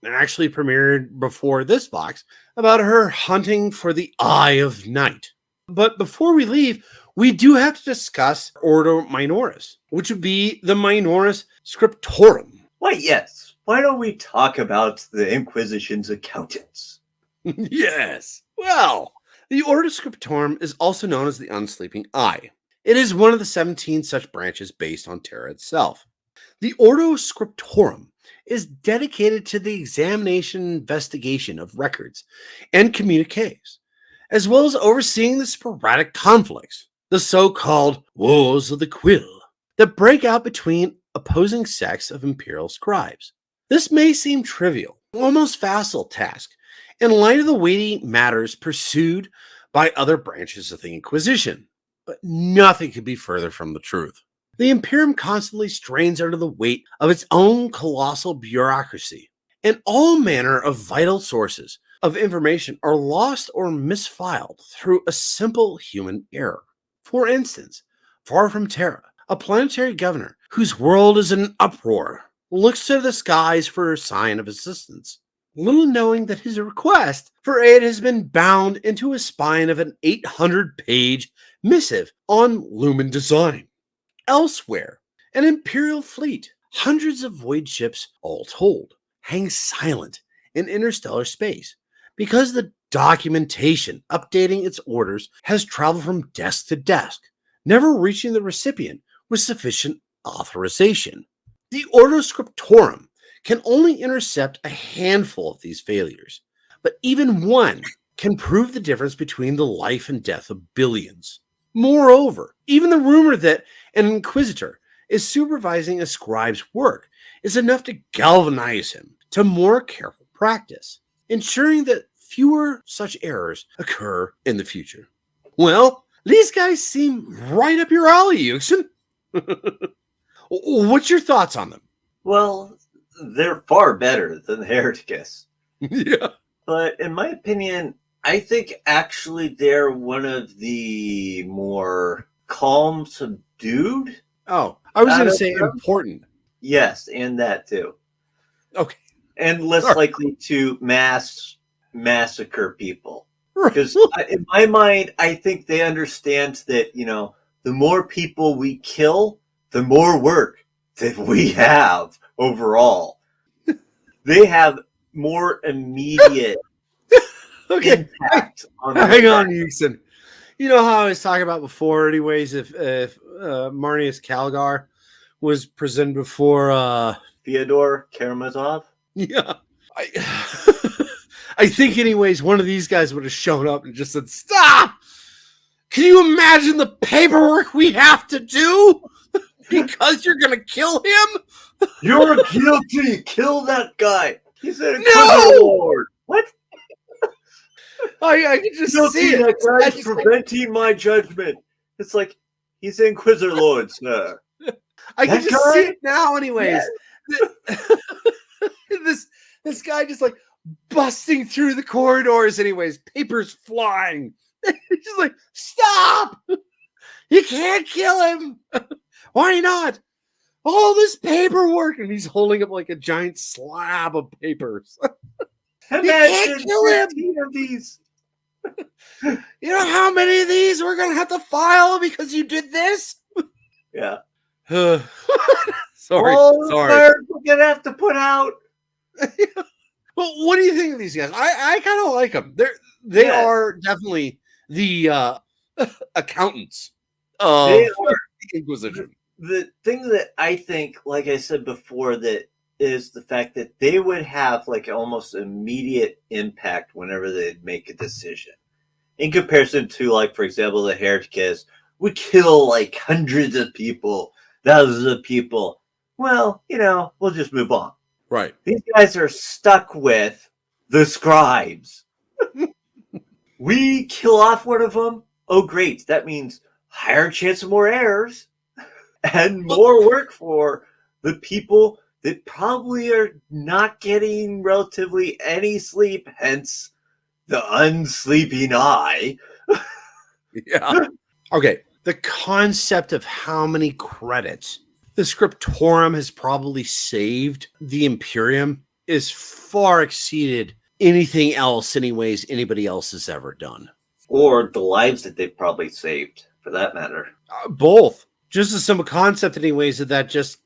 Speaker 1: actually premiered before this box about her hunting for the Eye of Night. But before we leave, we do have to discuss Ordo Minoris, which would be the Minoris Scriptorum.
Speaker 2: Why, yes. Why don't we talk about the Inquisition's accountants?
Speaker 1: Yes. Well, the Ordo Scriptorum is also known as the Unsleeping Eye. It is one of the 17 such branches based on Terra itself. The Ordo Scriptorum is dedicated to the examination and investigation of records and communiques, as well as overseeing the sporadic conflicts, the so-called Wars of the Quill, that break out between opposing sects of imperial scribes. This may seem trivial, almost facile task, in light of the weighty matters pursued by other branches of the Inquisition, but nothing could be further from the truth. The Imperium constantly strains under the weight of its own colossal bureaucracy, and all manner of vital sources of information are lost or misfiled through a simple human error. For instance, far from Terra, a planetary governor whose world is in an uproar looks to the skies for a sign of assistance, little knowing that his request for aid has been bound into a spine of an 800-page missive on lumen design. Elsewhere, an imperial fleet, hundreds of void ships all told, hangs silent in interstellar space because the documentation updating its orders has traveled from desk to desk, never reaching the recipient with sufficient authorization. The Ordo Scriptorum can only intercept a handful of these failures, but even one can prove the difference between the life and death of billions. Moreover, even the rumor that an inquisitor is supervising a scribe's work is enough to galvanize him to more careful practice, ensuring that fewer such errors occur in the future. Well, these guys seem right up your alley, Yuksen. What's your thoughts on them?
Speaker 2: Well, they're far better than the Hereticus.
Speaker 1: Yeah.
Speaker 2: But in my opinion, I think actually they're one of the more calm, subdued.
Speaker 1: Oh, I was going to
Speaker 2: Out of
Speaker 1: say
Speaker 2: them?
Speaker 1: important.
Speaker 2: Yes, and that too.
Speaker 1: Okay.
Speaker 2: And less
Speaker 1: Sure.
Speaker 2: likely to massacre people. Because in my mind, I think they understand that, the more people we kill, the more work that we have overall. They have more immediate
Speaker 1: Okay.
Speaker 2: impact on
Speaker 1: Hang
Speaker 2: their
Speaker 1: on, Yuksen. You know how I was talking about before, anyways, if Marnius Calgar was presented before
Speaker 2: Fyodor Karamazov.
Speaker 1: yeah. I think anyways, one of these guys would have shown up and just said, "Stop! Can you imagine the paperwork we have to do? Because you're gonna kill him?
Speaker 2: You're guilty. Kill that guy. He's an
Speaker 1: No!
Speaker 2: Lord. What?
Speaker 1: I can just
Speaker 2: Guilty.
Speaker 1: see it.
Speaker 2: That
Speaker 1: I
Speaker 2: guy's
Speaker 1: just
Speaker 2: preventing my judgment. It's like, He's Inquisitor Lord, sir.
Speaker 1: I can
Speaker 2: That
Speaker 1: just see
Speaker 2: guy?
Speaker 1: it now, anyways. This guy just like busting through the corridors, anyways. Papers flying. He's just like, stop! You can't kill him. Why not? All this paperwork, and he's holding up like a giant slab of papers.
Speaker 2: Imagine
Speaker 1: kill him!
Speaker 2: 15 of these.
Speaker 1: You know how many of these we're gonna have to file because you did this?
Speaker 2: Yeah.
Speaker 1: Sorry.
Speaker 2: All the fires we're gonna have to put out.
Speaker 1: Well, what do you think of these guys? I kind of like them. They are definitely the accountants of
Speaker 2: They are
Speaker 1: the Inquisition.
Speaker 2: the thing that I think, like I said before, that is the fact that they would have like almost immediate impact whenever they make a decision. In comparison to, like, for example, the Hereticus would kill like hundreds of people, thousands of people. Well, we'll just move on.
Speaker 1: Right.
Speaker 2: These guys are stuck with the scribes. We kill off one of them. Oh, great. That means higher chance of more errors and more work for the people that probably are not getting relatively any sleep, hence the unsleeping eye.
Speaker 1: Yeah. Okay. The concept of how many credits the Scriptorum has probably saved the Imperium is far exceeded anything else, anyways, anybody else has ever done.
Speaker 2: Or the lives that they've probably saved, for that matter.
Speaker 1: Both. Just a simple concept, anyways, that just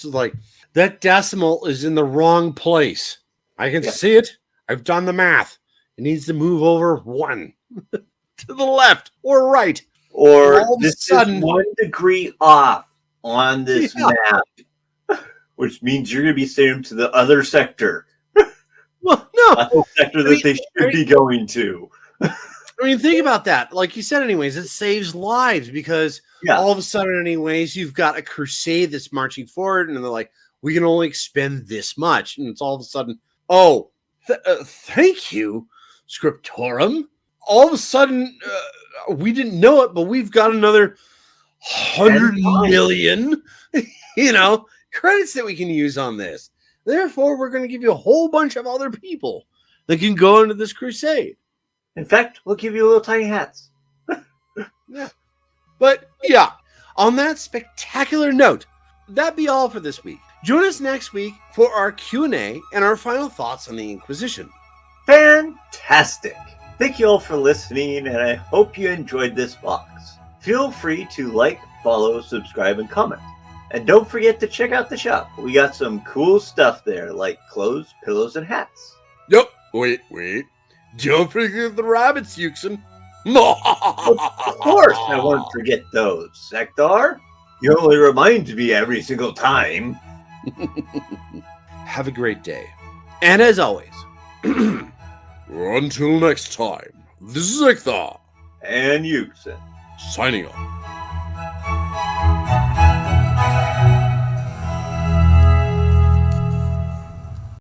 Speaker 1: like that decimal is in the wrong place. I can see it. I've done the math. It needs to move over one to the left or right.
Speaker 2: Or
Speaker 1: all of a
Speaker 2: this
Speaker 1: sudden,
Speaker 2: is 1 degree off on this map, which means you're going to be sent to the other sector.
Speaker 1: Well, no.
Speaker 2: Not the sector that they should be going to.
Speaker 1: I mean, think about that. Like you said, anyways, it saves lives because all of a sudden, anyways, you've got a crusade that's marching forward, and they're like, we can only expend this much. And it's all of a sudden, thank you, Scriptorum. All of a sudden, we didn't know it, but we've got another 100 million, credits that we can use on this. Therefore, we're going to give you a whole bunch of other people that can go into this crusade.
Speaker 2: In fact, we'll give you little tiny hats.
Speaker 1: Yeah. But yeah, on that spectacular note, that'd be all for this week. Join us next week for our Q&A and our final thoughts on the Inquisition.
Speaker 2: Fantastic. Thank you all for listening, and I hope you enjoyed this box. Feel free to like, follow, subscribe, and comment. And don't forget to check out the shop. We got some cool stuff there, like clothes, pillows, and hats.
Speaker 1: Yep. Wait. Don't forget the rabbits, Yuksen.
Speaker 2: Of course I won't forget those, Zeckthar. You only remind me every single time.
Speaker 1: Have a great day. And as always,
Speaker 3: until next time, this is Zeckthar
Speaker 2: and Yuksen
Speaker 3: signing off.